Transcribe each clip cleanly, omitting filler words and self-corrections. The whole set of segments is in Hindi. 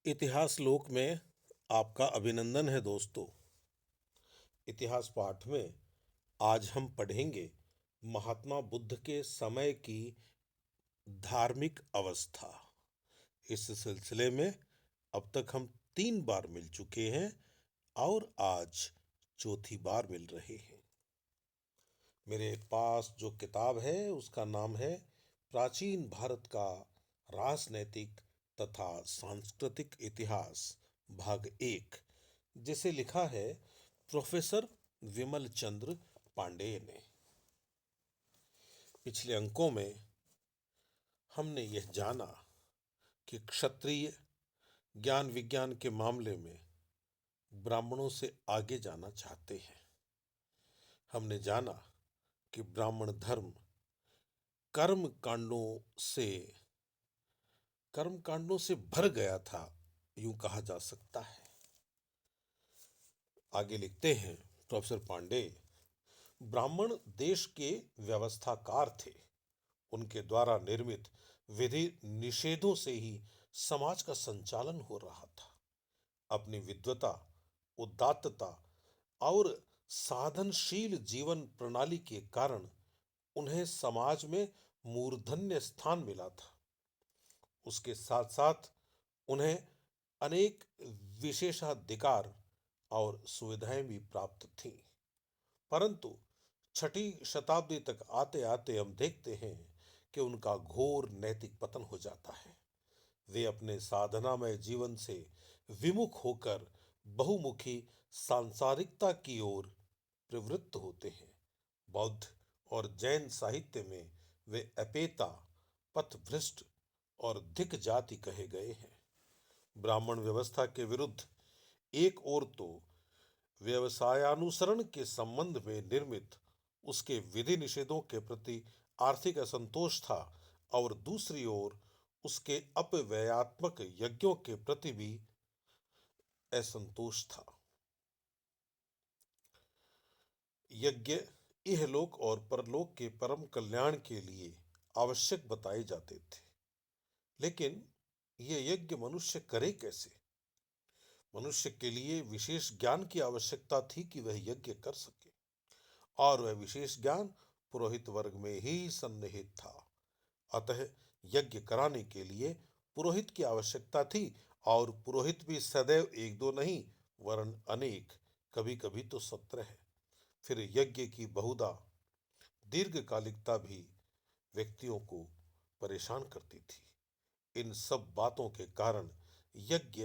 इतिहास लोक में आपका अभिनंदन है दोस्तों। इतिहास पाठ में आज हम पढ़ेंगे महात्मा बुद्ध के समय की धार्मिक अवस्था। इस सिलसिले में अब तक हम 3 बार मिल चुके हैं और आज चौथी बार मिल रहे हैं। मेरे पास जो किताब है उसका नाम है प्राचीन भारत का राजनैतिक तथा सांस्कृतिक इतिहास भाग 1, जिसे लिखा है प्रोफेसर विमल चंद्र पांडेय ने। पिछले अंकों में हमने यह जाना कि क्षत्रिय ज्ञान विज्ञान के मामले में ब्राह्मणों से आगे जाना चाहते हैं। हमने जाना कि ब्राह्मण धर्म कर्म कांडों से भर गया था, यूं कहा जा सकता है। आगे लिखते हैं प्रोफेसर पांडे, ब्राह्मण देश के व्यवस्थाकार थे। उनके द्वारा निर्मित विधि निषेधों से ही समाज का संचालन हो रहा था। अपनी विद्वता, उदात्तता और साधनशील जीवन प्रणाली के कारण उन्हें समाज में मूर्धन्य स्थान मिला था। उसके साथ साथ उन्हें अनेक विशेषाधिकार और सुविधाएं भी प्राप्त थीं। परंतु 6ठी शताब्दी तक आते आते हम देखते हैं कि उनका घोर नैतिक पतन हो जाता है। वे अपने साधनामय जीवन से विमुख होकर बहुमुखी सांसारिकता की ओर प्रवृत्त होते हैं। बौद्ध और जैन साहित्य में वे अपेता, पथभ्रष्ट और धिक जाति कहे गए हैं। ब्राह्मण व्यवस्था के विरुद्ध एक ओर तो व्यवसायानुसरण के संबंध में निर्मित उसके विधि निषेधों के प्रति आर्थिक असंतोष था और दूसरी ओर उसके अपव्ययात्मक यज्ञों के प्रति भी असंतोष था। यज्ञ इहलोक और परलोक के परम कल्याण के लिए आवश्यक बताए जाते थे, लेकिन यह यज्ञ मनुष्य करे कैसे? मनुष्य के लिए विशेष ज्ञान की आवश्यकता थी कि वह यज्ञ कर सके, और वह विशेष ज्ञान पुरोहित वर्ग में ही सन्निहित था। अतः यज्ञ कराने के लिए पुरोहित की आवश्यकता थी, और पुरोहित भी सदैव एक दो नहीं वरन अनेक, कभी कभी तो 17। फिर यज्ञ की बहुधा दीर्घकालिकता भी व्यक्तियों को परेशान करती थी। इन सब बातों के कारण यज्ञ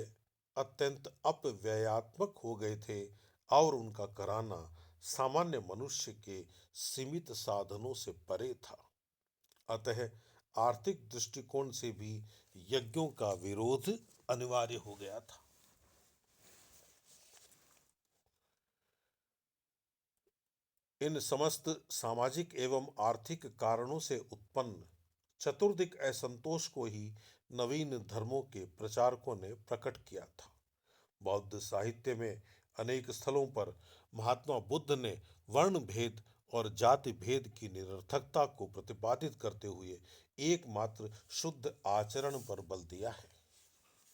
अत्यंत अपव्ययात्मक हो गए थे और उनका कराना सामान्य मनुष्य के सीमित साधनों से परे था। अतः आर्थिक दृष्टिकोण से भी यज्ञों का विरोध अनिवार्य हो गया था। इन समस्त सामाजिक एवं आर्थिक कारणों से उत्पन्न चतुर्दिक असंतोष को ही नवीन धर्मों के प्रचारकों ने प्रकट किया था। बौद्ध साहित्य में अनेक स्थलों पर महात्मा बुद्ध ने वर्ण भेद और जाति भेद की निरर्थकता को प्रतिपादित करते हुए एकमात्र शुद्ध आचरण पर बल दिया है।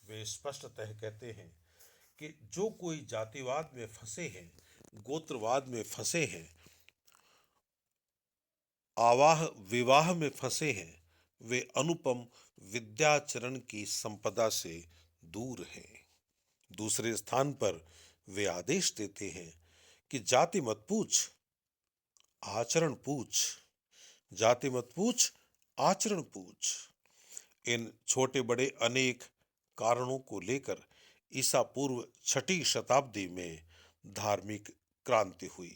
वे स्पष्टतः कहते हैं कि जो कोई जातिवाद में फंसे हैं, गोत्रवाद में फंसे हैं, आवाह विवाह में फंसे हैं, वे अनुपम विद्याचरण की संपदा से दूर हैं। दूसरे स्थान पर वे आदेश देते हैं कि जाति मत पूछ, आचरण पूछ। जाति मत पूछ, आचरण पूछ। इन छोटे बड़े अनेक कारणों को लेकर ईसा पूर्व 6ठी शताब्दी में धार्मिक क्रांति हुई।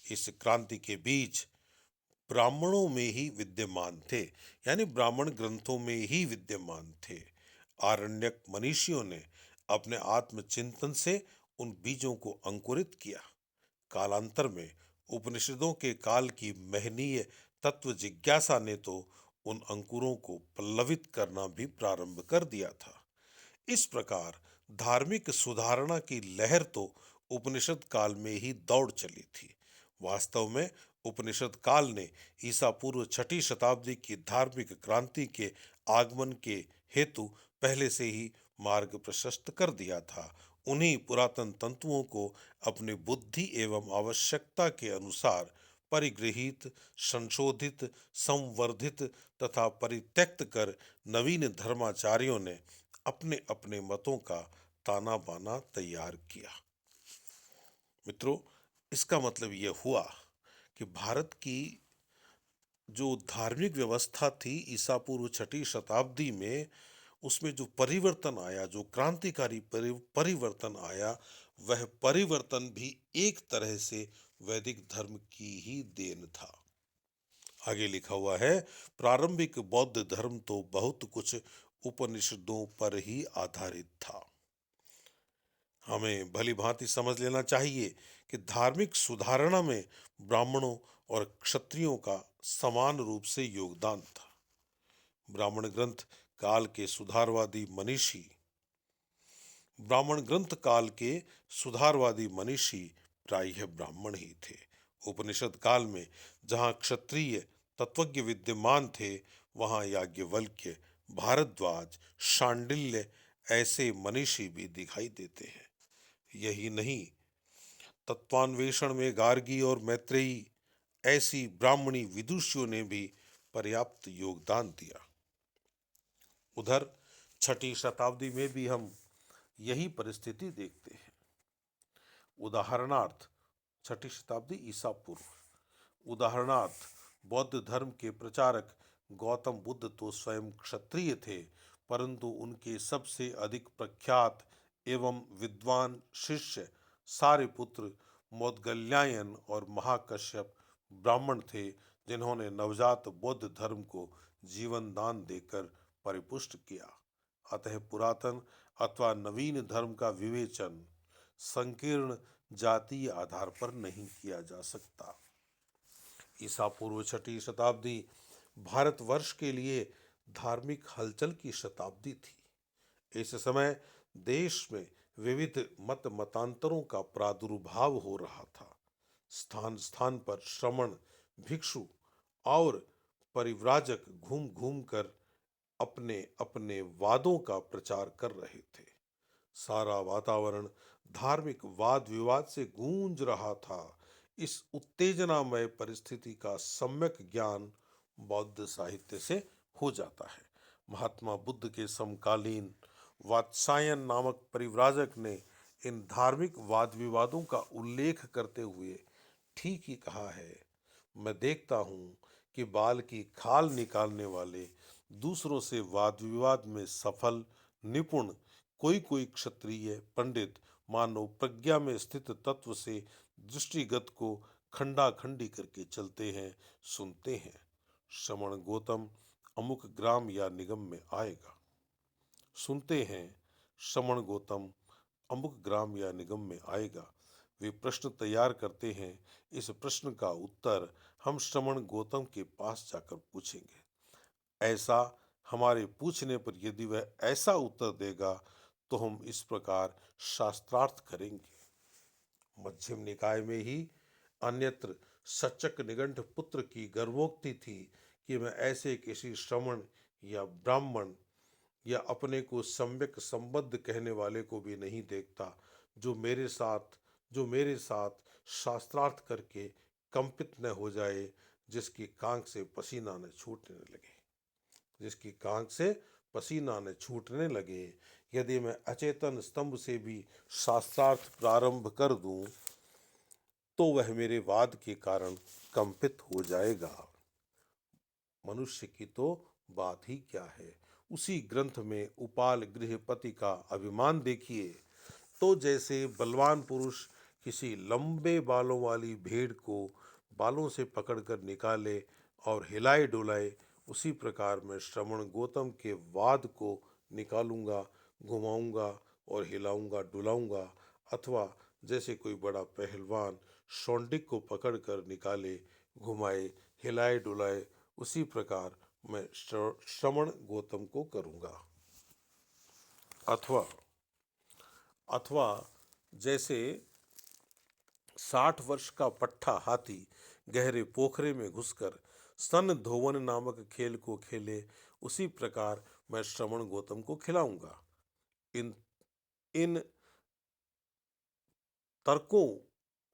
इस क्रांति के बीज ब्राह्मणों में ही विद्यमान थे, यानी ब्राह्मण ग्रंथों में ही विद्यमान थे। आरण्यक मनीषियों ने अपने आत्मचिंतन से उन बीजों को अंकुरित किया। कालांतर में उपनिषदों के काल की महनीय तत्व जिज्ञासा ने तो उन अंकुरों को पल्लवित करना भी प्रारंभ कर दिया था। इस प्रकार धार्मिक सुधारणा की लहर तो उपनिषद काल में ही दौड़ चली थी। वास्तव में उपनिषद काल ने ईसा पूर्व 6ठी शताब्दी की धार्मिक क्रांति के आगमन के हेतु पहले से ही मार्ग प्रशस्त कर दिया था। उन्हीं पुरातन तंतुओं को अपनी बुद्धि एवं आवश्यकता के अनुसार परिगृहित, संशोधित, संवर्धित तथा परित्यक्त कर नवीन धर्माचार्यों ने अपने अपने मतों का ताना बाना तैयार किया। मित्रों, इसका मतलब यह हुआ कि भारत की जो धार्मिक व्यवस्था थी ईसा पूर्व छठी शताब्दी में, उसमें जो परिवर्तन आया, जो क्रांतिकारी परिवर्तन आया, वह परिवर्तन भी एक तरह से वैदिक धर्म की ही देन था। आगे लिखा हुआ है, प्रारंभिक बौद्ध धर्म तो बहुत कुछ उपनिषदों पर ही आधारित था। हमें भली भांति समझ लेना चाहिए कि धार्मिक सुधारणा में ब्राह्मणों और क्षत्रियों का समान रूप से योगदान था। ब्राह्मण ग्रंथ काल के सुधारवादी मनीषी ब्राह्मण ग्रंथ काल के सुधारवादी मनीषी प्रायः ब्राह्मण ही थे। उपनिषद काल में जहाँ क्षत्रिय तत्वज्ञ विद्यमान थे, वहाँ याज्ञवल्क्य, भारद्वाज, शांडिल्य ऐसे मनीषी भी दिखाई देते हैं। यही नहीं, तत्वान्वेषण में गार्गी और मैत्रेयी ऐसी ब्राह्मणी विदुषियों ने भी पर्याप्त योगदान दिया। उधर छठी शताब्दी में भी हम यही परिस्थिति देखते हैं। उदाहरणार्थ, छठी शताब्दी ईसा पूर्व, उदाहरणार्थ बौद्ध धर्म के प्रचारक गौतम बुद्ध तो स्वयं क्षत्रिय थे, परंतु उनके सबसे अधिक प्रख्यात एवं विद्वान शिष्य सारिपुत्र, मौद्गल्यायन और महाकश्यप ब्राह्मण थे, जिन्होंने नवजात बौद्ध धर्म को जीवन दान देकर परिपुष्ट किया। अतः पुरातन अथवा नवीन धर्म का विवेचन संकीर्ण जातीय आधार पर नहीं किया जा सकता। ईसा पूर्व छठी शताब्दी भारतवर्ष के लिए धार्मिक हलचल की शताब्दी थी। इस समय देश में विविध मत मतांतरों का प्रादुर्भाव हो रहा था। स्थान स्थान पर श्रमण, भिक्षु और परिव्राजक घूम घूम कर अपने अपने वादों का प्रचार कर रहे थे। सारा वातावरण धार्मिक वाद विवाद से गूंज रहा था। इस उत्तेजनामय परिस्थिति का सम्यक ज्ञान बौद्ध साहित्य से हो जाता है। महात्मा बुद्ध के समकालीन वात्सायन नामक परिव्राजक ने इन धार्मिक वाद विवादों का उल्लेख करते हुए ठीक ही कहा है, मैं देखता हूँ कि बाल की खाल निकालने वाले दूसरों से वाद विवाद में सफल, निपुण, कोई कोई क्षत्रिय पंडित मानव प्रज्ञा में स्थित तत्व से दृष्टिगत को खंडाखंडी करके चलते हैं, सुनते हैं। श्रमण गौतम अमुक ग्राम या निगम में आएगा। सुनते हैं, श्रमण गौतम अमुक ग्राम या निगम में आएगा। वे प्रश्न तैयार करते हैं। इस प्रश्न का उत्तर हम श्रमण गौतम के पास जाकर पूछेंगे। ऐसा हमारे पूछने पर यदि वह ऐसा उत्तर देगा तो हम इस प्रकार शास्त्रार्थ करेंगे। मध्यम निकाय में ही अन्यत्र सचक निगंठ पुत्र की गर्वोक्ति थी कि मैं ऐसे किसी श्रमण या ब्राह्मण या अपने को सम्यक संबद्ध कहने वाले को भी नहीं देखता जो मेरे साथ शास्त्रार्थ करके कंपित न हो जाए, जिसकी कांख से पसीना न छूटने लगे। जिसकी कांख से पसीना न छूटने लगे। यदि मैं अचेतन स्तंभ से भी शास्त्रार्थ प्रारंभ कर दूं तो वह मेरे वाद के कारण कंपित हो जाएगा। मनुष्य की तो बात ही क्या है। उसी ग्रंथ में उपाल गृहपति का अभिमान देखिए। तो जैसे बलवान पुरुष किसी लंबे बालों वाली भेड़ को बालों से पकड़कर निकाले और हिलाए डुलाए, उसी प्रकार मैं श्रमण गौतम के वाद को निकालूंगा, घुमाऊंगा और हिलाऊंगा डुलाऊंगा। अथवा जैसे कोई बड़ा पहलवान शौंडिक को पकड़कर निकाले, घुमाए, हिलाए डुलाए, उसी प्रकार मैं श्रमण गौतम को करूंगा। अथवा जैसे 60 वर्ष का पट्ठा हाथी गहरे पोखरे में घुसकर स्तन धोवन नामक खेल को खेले, उसी प्रकार मैं श्रमण गौतम को खिलाऊंगा। इन इन तर्कों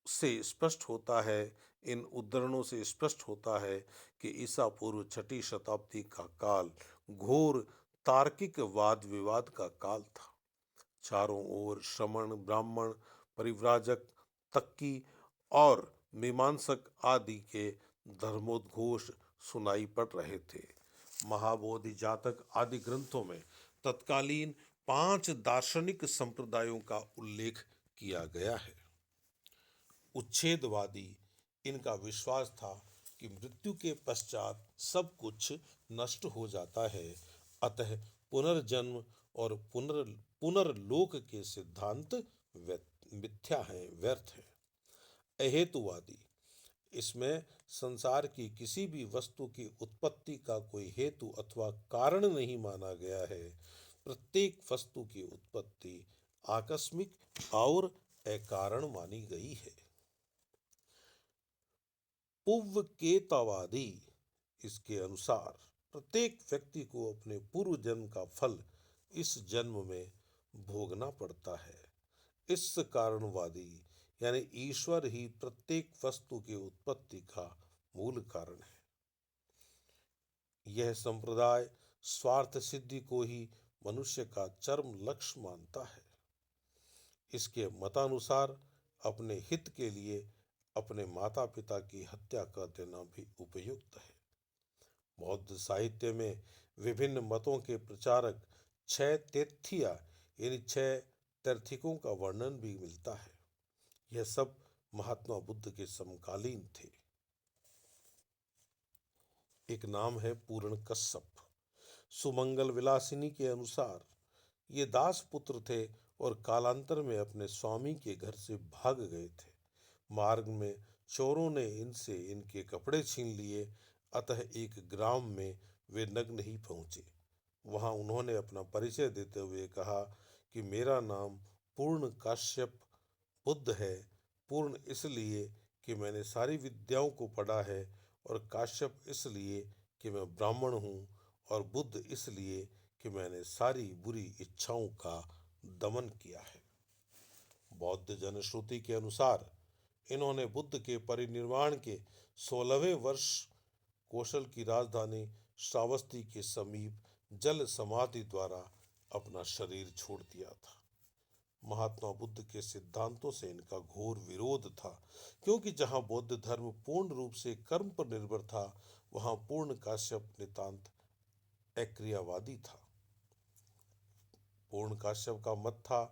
से स्पष्ट होता है, इन उद्धरणों से स्पष्ट होता है कि ईसा पूर्व 6ठी शताब्दी का काल घोर तार्किक वाद विवाद का काल था। चारों ओर श्रमण, ब्राह्मण, परिव्राजक, तक्की और मीमांसक आदि के धर्मोद्घोष सुनाई पड़ रहे थे। महाबोधि जातक आदि ग्रंथों में तत्कालीन 5 दार्शनिक संप्रदायों का उल्लेख किया गया है। उच्छेदवादी, इनका विश्वास था कि मृत्यु के पश्चात सब कुछ नष्ट हो जाता है, अतः पुनर्जन्म और पुनर्लोक के सिद्धांत मिथ्या हैं, व्यर्थ है। अहेतुवादी, इसमें संसार की किसी भी वस्तु की उत्पत्ति का कोई हेतु अथवा कारण नहीं माना गया है। प्रत्येक वस्तु की उत्पत्ति आकस्मिक और अकारण मानी गई है। पुव्वकेतवादी, इसके अनुसार प्रत्येक व्यक्ति को अपने पूर्व जन्म का फल इस जन्म में भोगना पड़ता है। इस कारणवादी यानी ईश्वर ही प्रत्येक वस्तु की उत्पत्ति का मूल कारण है। यह संप्रदाय स्वार्थ सिद्धि को ही मनुष्य का चरम लक्ष्य मानता है। इसके मतानुसार अपने हित के लिए अपने माता पिता की हत्या कर देना भी उपयुक्त है। बौद्ध साहित्य में विभिन्न मतों के प्रचारक 6 तेथिया यानी 6 तैर्थिकों का वर्णन भी मिलता है। यह सब महात्मा बुद्ध के समकालीन थे। एक नाम है पूर्ण कश्यप। सुमंगल विलासिनी के अनुसार ये दास पुत्र थे और कालांतर में अपने स्वामी के घर से भाग गए थे। मार्ग में चोरों ने इनसे इनके कपड़े छीन लिए, अतः एक ग्राम में वे नग्न ही पहुंचे। वहां उन्होंने अपना परिचय देते हुए कहा कि मेरा नाम पूर्ण काश्यप बुद्ध है। पूर्ण इसलिए कि मैंने सारी विद्याओं को पढ़ा है, और काश्यप इसलिए कि मैं ब्राह्मण हूँ, और बुद्ध इसलिए कि मैंने सारी बुरी इच्छाओं का दमन किया है। बौद्ध जनश्रुति के अनुसार इन्होंने बुद्ध के परिनिर्वाण के 16वें वर्ष कौशल की राजधानी श्रावस्ती के समीप जल समाधि द्वारा अपना शरीर छोड़ दिया था। महात्मा बुद्ध के सिद्धांतों से इनका घोर विरोध था, क्योंकि जहां बौद्ध धर्म पूर्ण रूप से कर्म पर निर्भर था, वहां पूर्ण काश्यप नितांत अक्रियावादी था। पूर्ण काश्यप का मत था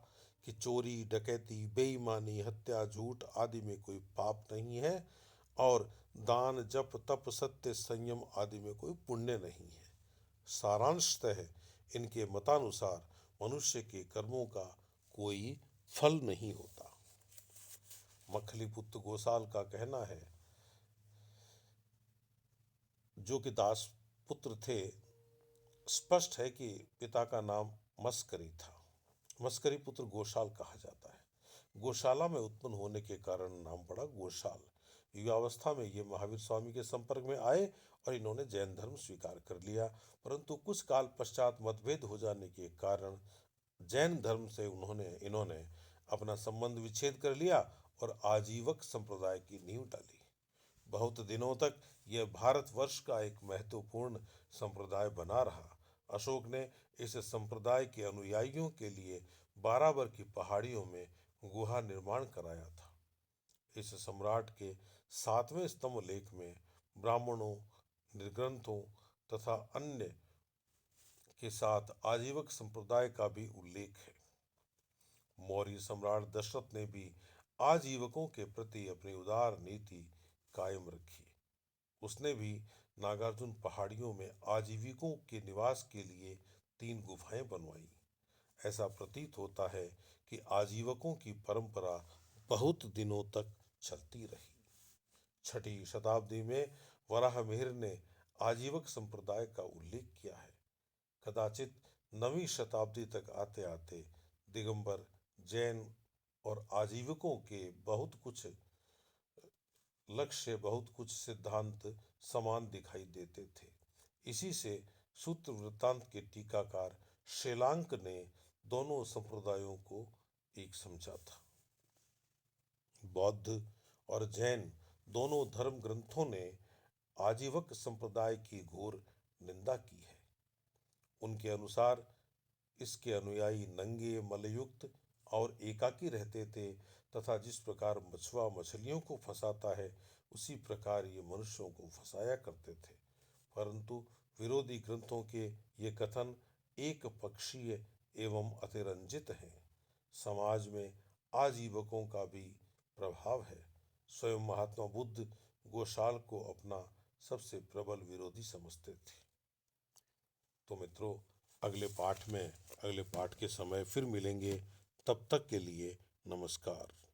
कि चोरी, डकैती, बेईमानी, हत्या, झूठ आदि में कोई पाप नहीं है, और दान, जप, तप, सत्य, संयम आदि में कोई पुण्य नहीं है। सारांशतः इनके मतानुसार मनुष्य के कर्मों का कोई फल नहीं होता। मखलीपुत्र गोसाल का कहना है, जो कि दास पुत्र थे, स्पष्ट है कि पिता का नाम मस्करी था। मस्करी पुत्र गोशाल कहा जाता है। गौशाला में उत्पन्न होने के कारण नाम पड़ा गोशाल। युवावस्था में ये महावीर स्वामी के संपर्क में आए और इन्होंने जैन धर्म स्वीकार कर लिया, परंतु कुछ काल पश्चात मतभेद हो जाने के कारण जैन धर्म से इन्होंने अपना संबंध विच्छेद कर लिया और आजीवक संप्रदाय की नींव डाली। बहुत दिनों तक यह भारतवर्ष का एक महत्वपूर्ण संप्रदाय बना रहा। अशोक ने इस संप्रदाय के अनुयायियों के लिए बाराबर की पहाड़ियों में गुहा निर्माण कराया था। इस सम्राट के 7वें स्तंभ लेख में ब्राह्मणों, निर्ग्रंथों तथा अन्य के साथ आजीवक संप्रदाय का भी उल्लेख है। मौर्य सम्राट दशरथ ने भी आजीवकों के प्रति अपनी उदार नीति कायम रखी। उसने भी नागार्जुन पहाड़ियों में आजीविकों के निवास के लिए 3 गुफाएं बनवाई। ऐसा प्रतीत होता है कि आजीवकों की परंपरा बहुत दिनों तक चलती रही। 6ठी शताब्दी में वराहमिहिर ने आजीवक संप्रदाय का उल्लेख किया है। कदाचित 9वीं शताब्दी तक आते आते दिगंबर, जैन और आजीवकों के बहुत कुछ सिद्धांत समान दिखाई देते थे। इसी से सूत्र वृत्तांत के टीकाकार शेलांक ने दोनों संप्रदायों को एक समझा था। बौद्ध और जैन दोनों धर्म ग्रंथों ने आजीवक संप्रदाय की घोर निंदा की है। उनके अनुसार इसके अनुयायी नंगे, मलयुक्त और एकाकी रहते थे तथा जिस प्रकार मछुआ मछलियों को फंसाता है उसी प्रकार ये मनुष्यों को फंसाया करते थे। परंतु विरोधी ग्रंथों के ये कथन एक पक्षीय एवं अतिरंजित हैं। समाज में आजीवकों का भी प्रभाव है। स्वयं महात्मा बुद्ध गोशाल को अपना सबसे प्रबल विरोधी समझते थे। तो मित्रों, अगले पाठ के समय फिर मिलेंगे। तब तक के लिए नमस्कार।